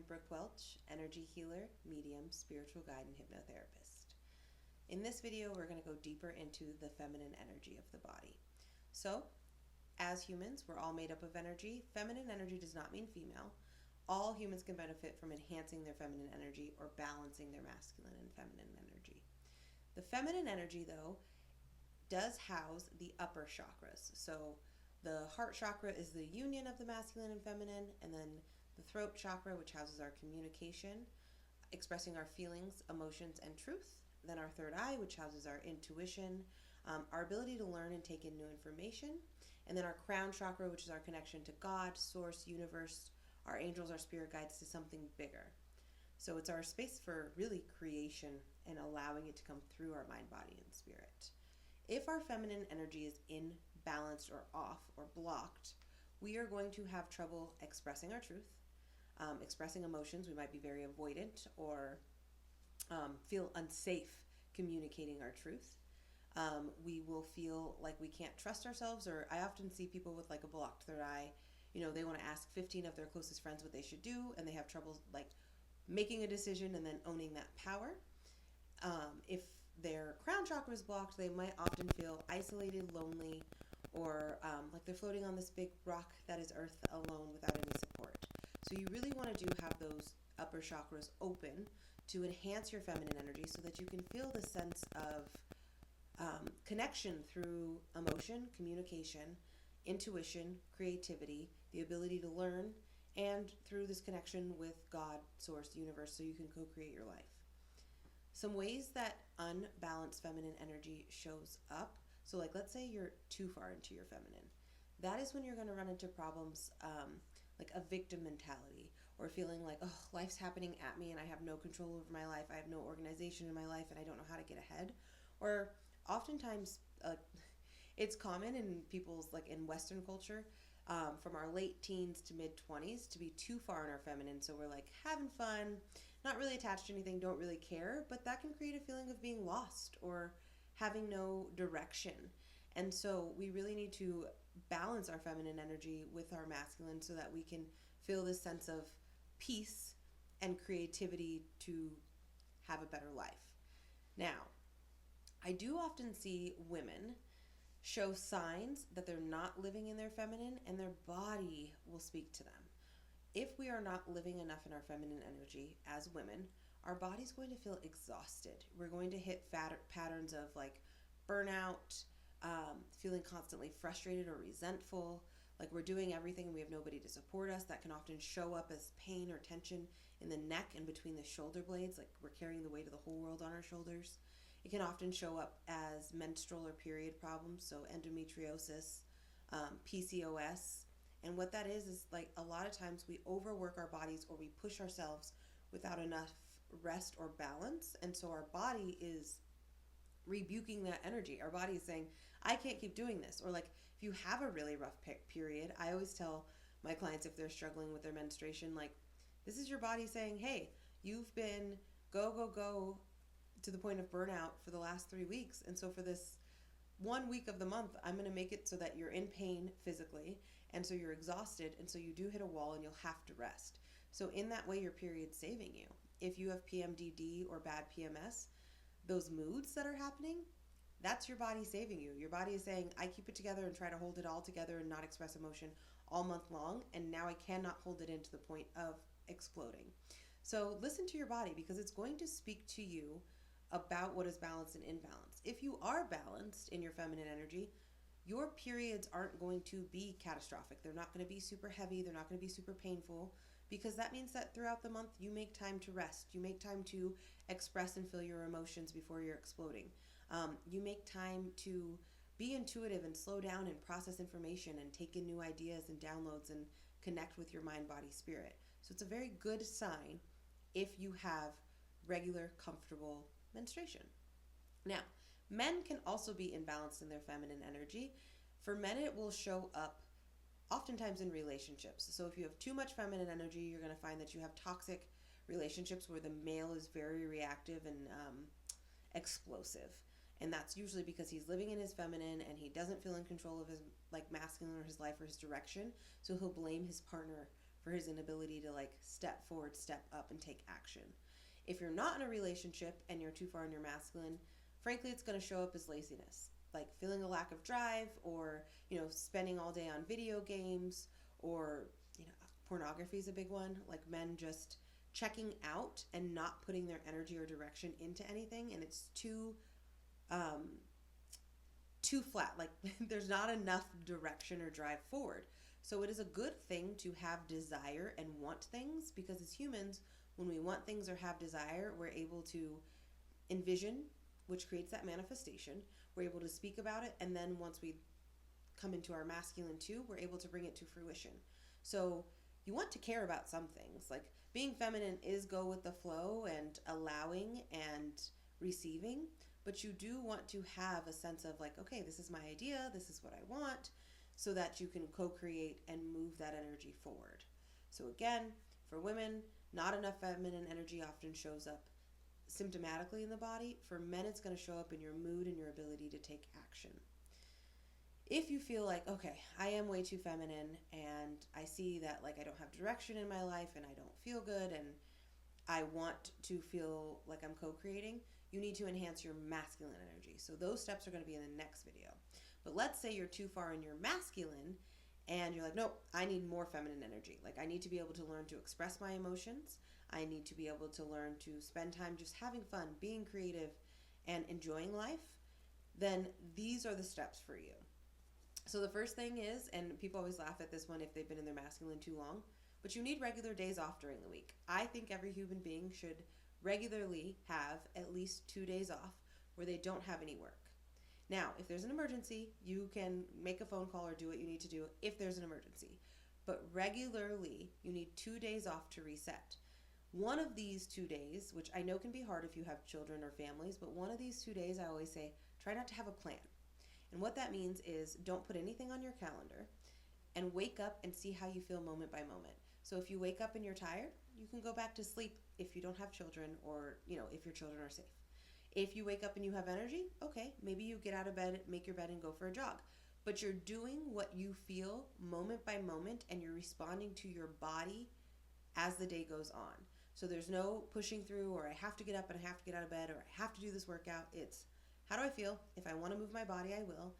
Brooke Welch, energy healer, medium, spiritual guide, and hypnotherapist. In this video, we're going to go deeper into the feminine energy of the body. So, as humans, we're all made up of energy. Feminine energy does not mean female. All humans can benefit from enhancing their feminine energy or balancing their masculine and feminine energy. The feminine energy, though, does house the upper chakras. So the heart chakra is the union of the masculine and feminine, and then the throat chakra, which houses our communication, expressing our feelings, emotions, and truth. Then our third eye, which houses our intuition, our ability to learn and take in new information. And then our crown chakra, which is our connection to God, source, universe, our angels, our spirit guides, to something bigger. So it's our space for really creation and allowing it to come through our mind, body, and spirit. If our feminine energy is imbalanced or off or blocked, we are going to have trouble expressing our truth, expressing emotions. We might be very avoidant or feel unsafe communicating our truth. We will feel like we can't trust ourselves, or I often see people with like a blocked third eye. You know, they want to ask 15 of their closest friends what they should do, and they have trouble like making a decision and then owning that power. If their crown chakra is blocked, they might often feel isolated, lonely, or like they're floating on this big rock that is earth alone without any support. So you really want to have those upper chakras open to enhance your feminine energy so that you can feel the sense of connection through emotion, communication, intuition, creativity, the ability to learn, and through this connection with God, source, universe, so you can co-create your life. Some ways that unbalanced feminine energy shows up. So like, let's say you're too far into your feminine. That is when you're going to run into problems like a victim mentality, or feeling like, oh, life's happening at me and I have no control over my life. I have no organization in my life and I don't know how to get ahead. Or oftentimes it's common in people's, like in Western culture, from our late teens to mid 20s to be too far in our feminine. So we're like having fun, not really attached to anything, don't really care, but that can create a feeling of being lost or having no direction. And so we really need to balance our feminine energy with our masculine so that we can feel this sense of peace and creativity to have a better life. Now, I do often see women show signs that they're not living in their feminine, and their body will speak to them. If we are not living enough in our feminine energy as women, our body's going to feel exhausted. We're going to hit patterns of like burnout, feeling constantly frustrated or resentful, like we're doing everything and we have nobody to support us. That can often show up as pain or tension in the neck and between the shoulder blades, like we're carrying the weight of the whole world on our shoulders. It can often show up as menstrual or period problems, so endometriosis, PCOS. And what that is like a lot of times we overwork our bodies or we push ourselves without enough rest or balance. And so our body is rebuking that energy. Our body is saying, I can't keep doing this. Or like if you have a really rough period, I always tell my clients if they're struggling with their menstruation, like this is your body saying, hey, you've been go to the point of burnout for the last 3 weeks. And so for this 1 week of the month, I'm going to make it so that you're in pain physically. And so you're exhausted. And so you do hit a wall and you'll have to rest. So in that way, your period's saving you. If you have PMDD or bad PMS, those moods that are happening, that's your body saving you. Your body is saying, I keep it together and try to hold it all together and not express emotion all month long. And now I cannot hold it in to the point of exploding. So listen to your body, because it's going to speak to you about what is balanced and imbalanced. If you are balanced in your feminine energy, your periods aren't going to be catastrophic. They're not going to be super heavy. They're not going to be super painful, because that means that throughout the month you make time to rest. You make time to express and feel your emotions before you're exploding. You make time to be intuitive and slow down and process information and take in new ideas and downloads and connect with your mind, body, spirit. So it's a very good sign if you have regular, comfortable menstruation. Now, men can also be imbalanced in their feminine energy. For men, it will show up oftentimes in relationships. So if you have too much feminine energy, you're going to find that you have toxic relationships where the male is very reactive and explosive. And that's usually because he's living in his feminine and he doesn't feel in control of his like masculine or his life or his direction. So he'll blame his partner for his inability to like step forward, step up, and take action. If you're not in a relationship and you're too far in your masculine, frankly, it's going to show up as laziness, like feeling a lack of drive, or spending all day on video games, or pornography is a big one, like men just checking out and not putting their energy or direction into anything, and it's too flat. Like there's not enough direction or drive forward. So it is a good thing to have desire and want things, because as humans, when we want things or have desire, we're able to envision, which creates that manifestation. We're able to speak about it, and then once we come into our masculine too, we're able to bring it to fruition. So you want to care about some things. Like being feminine is go with the flow and allowing and receiving, but you do want to have a sense of like, okay, this is my idea, this is what I want, so that you can co-create and move that energy forward. So again, for women, not enough feminine energy often shows up symptomatically in the body. For men, it's going to show up in your mood and your ability to take action. If you feel like, okay, I am way too feminine, and I see that like I don't have direction in my life and I don't feel good, and I want to feel like I'm co-creating, you need to enhance your masculine energy. So those steps are going to be in the next video. But let's say you're too far in your masculine and you're like, nope, I need more feminine energy. Like I need to be able to learn to express my emotions. I need to be able to learn to spend time just having fun, being creative, and enjoying life. Then these are the steps for you. So the first thing is, and people always laugh at this one if they've been in their masculine too long, but you need regular days off during the week. I think every human being should regularly have at least 2 days off where they don't have any work. Now, if there's an emergency, you can make a phone call or do what you need to do if there's an emergency. But regularly, you need 2 days off to reset. One of these 2 days, which I know can be hard if you have children or families, but one of these 2 days, I always say, try not to have a plan. And what that means is don't put anything on your calendar, and wake up and see how you feel moment by moment. So if you wake up and you're tired, you can go back to sleep if you don't have children, or if your children are safe. If you wake up and you have energy, okay, maybe you get out of bed, make your bed, and go for a jog. But you're doing what you feel moment by moment, and you're responding to your body as the day goes on. So there's no pushing through, or I have to get up and I have to get out of bed, or I have to do this workout. It's how do I feel? If I want to move my body, I will.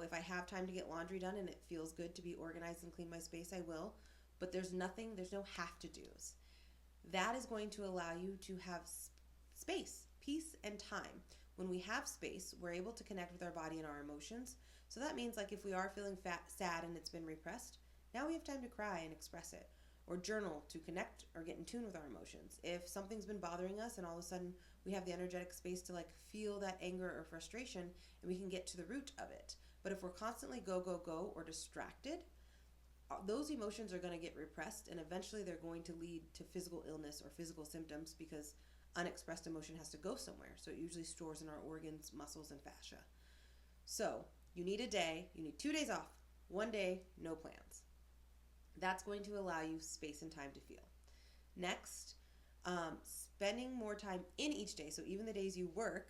If I have time to get laundry done and it feels good to be organized and clean my space, I will. But there's no have to do's. That is going to allow you to have space, peace, and time. When we have space, we're able to connect with our body and our emotions. So that means like if we are feeling sad and it's been repressed, now we have time to cry and express it. Or journal to connect or get in tune with our emotions. If something's been bothering us and all of a sudden we have the energetic space to like feel that anger or frustration, and we can get to the root of it. But if we're constantly go, go, go, or distracted, those emotions are going to get repressed, and eventually they're going to lead to physical illness or physical symptoms, because unexpressed emotion has to go somewhere. So it usually stores in our organs, muscles, and fascia. So you need a day, you need 2 days off, 1 day, no plans. That's going to allow you space and time to feel. Next, spending more time in each day. So even the days you work,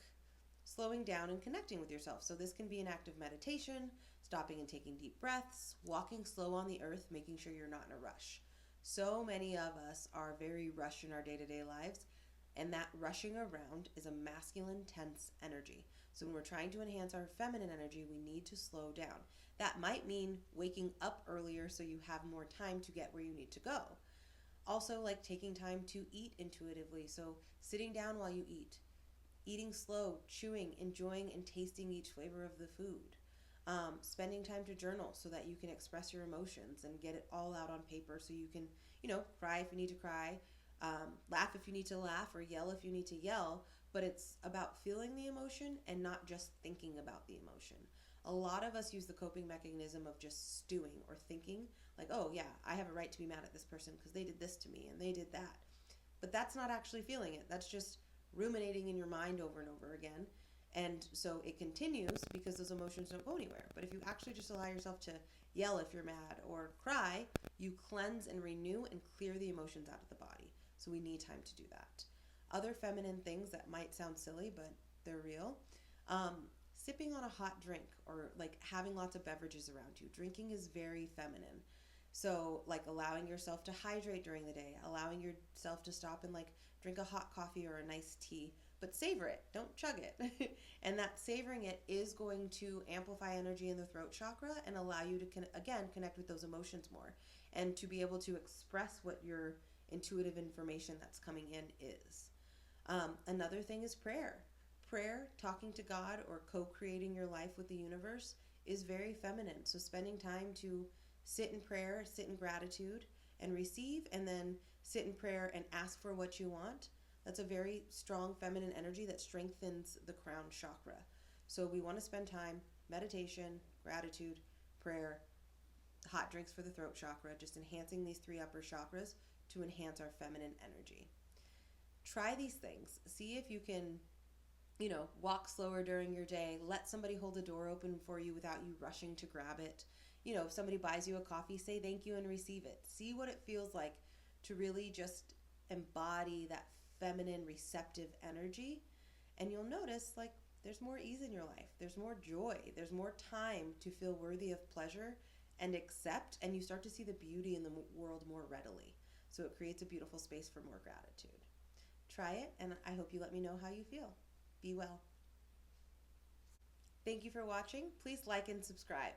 slowing down and connecting with yourself. So this can be an act of meditation, stopping and taking deep breaths, walking slow on the earth, making sure you're not in a rush. So many of us are very rushed in our day-to-day lives, and that rushing around is a masculine, tense energy. So when we're trying to enhance our feminine energy, we need to slow down. That might mean waking up earlier so you have more time to get where you need to go. Also, like taking time to eat intuitively. So sitting down while you eat, eating slow, chewing, enjoying and tasting each flavor of the food. Spending time to journal so that you can express your emotions and get it all out on paper, so you can, cry if you need to cry, laugh if you need to laugh, or yell if you need to yell. But it's about feeling the emotion and not just thinking about the emotion. A lot of us use the coping mechanism of just stewing or thinking like, oh yeah, I have a right to be mad at this person because they did this to me and they did that. But that's not actually feeling it. That's just ruminating in your mind over and over again. And so it continues because those emotions don't go anywhere. But if you actually just allow yourself to yell if you're mad or cry, you cleanse and renew and clear the emotions out of the body. So we need time to do that. Other feminine things that might sound silly, but they're real. Sipping on a hot drink, or like having lots of beverages around you. Drinking is very feminine. So, like allowing yourself to hydrate during the day, allowing yourself to stop and like drink a hot coffee or a nice tea, but savor it, don't chug it. And that savoring it is going to amplify energy in the throat chakra and allow you to, again, connect with those emotions more and to be able to express what your intuitive information that's coming in is. Another thing is prayer. Prayer, talking to God, or co creating your life with the universe is very feminine. So, spending time to sit in prayer, sit in gratitude, and receive, and then sit in prayer and ask for what you want. That's a very strong feminine energy that strengthens the crown chakra. So, we want to spend time meditation, gratitude, prayer, hot drinks for the throat chakra, just enhancing these three upper chakras to enhance our feminine energy. Try these things. See if you can, walk slower during your day. Let somebody hold the door open for you without you rushing to grab it. If somebody buys you a coffee, say thank you and receive it. See what it feels like to really just embody that feminine receptive energy. And you'll notice like there's more ease in your life. There's more joy. There's more time to feel worthy of pleasure and accept, and you start to see the beauty in the world more readily. So it creates a beautiful space for more gratitude. Try it, and I hope you let me know how you feel. Be well. Thank you for watching. Please like and subscribe.